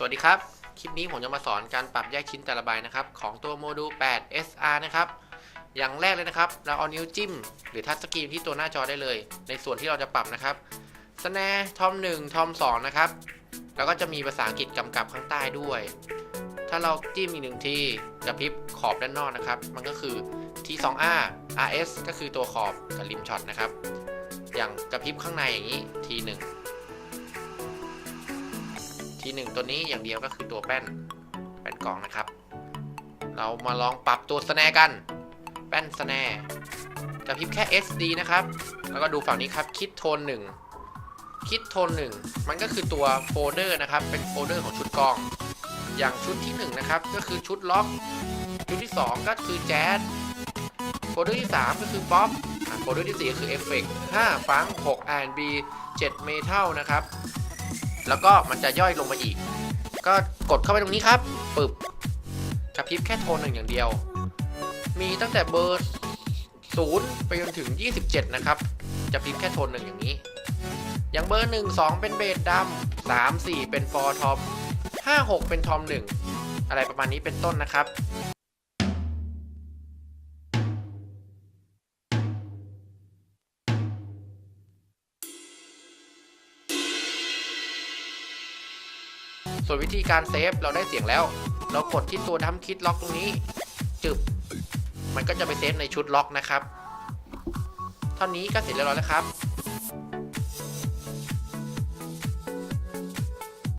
สวัสดีครับคลิปนี้ผมจะมาสอนการปรับแยกชิ้นแต่ละใบนะครับของตัวโมดูล 8SR นะครับอย่างแรกเลยนะครับเราเอานิ้วจิ้มหรือทัชสกรีนที่ตัวหน้าจอได้เลยในส่วนที่เราจะปรับนะครับสแนร์ทอม1ทอม2นะครับแล้วก็จะมีภาษาอังกฤษกำกับข้างใต้ด้วยถ้าเราจิ้มอีกหนึ่งทีกระพริบขอบด้านนอกนะครับมันก็คือ T2R RS ก็คือตัวขอบกับริมช็อตนะครับอย่างกระพริบข้างในอย่างนี้ T1ตัวนี้อย่างเดียวก็คือตัวแป้นกล่องนะครับเรามาลองปรับตัวสแนร์กันแป้นสแนร์กระพริบแค่ SD นะครับแล้วก็ดูฝั่งนี้ครับคิดโทน1มันก็คือตัวโฟลเดอร์นะครับเป็นโฟลเดอร์ของชุดกล้องอย่างชุดที่1นะครับก็คือชุดล็อกชุดที่2ก็คือแจ๊สโฟลเดอร์ที่3ก็คือป๊อปโฟลเดอร์ที่4ก็คือเอฟเฟกต์5ฟังก์6 R&B 7 Metal นะครับแล้วก็มันจะย่อยลงมาอีกก็กดเข้าไปตรงนี้ครับปึ๊บกระพริบแค่โทน1อย่างเดียวมีตั้งแต่เบอร์0ไปจนถึง27นะครับจะพริบแค่โทน1อย่างนี้อย่างเบอร์1 2เป็นเบสดำ3 4เป็นฟอร์ทอม5 6เป็นทอม1อะไรประมาณนี้เป็นต้นนะครับส่วนวิธีการเซฟเราได้เสียงแล้วเรากดที่ตัวดัมคิดล็อกตรงนี้จึบมันก็จะไปเซฟในชุดล็อกนะครับเท่านี้ก็เสร็จเรียบร้อยแล้วครับ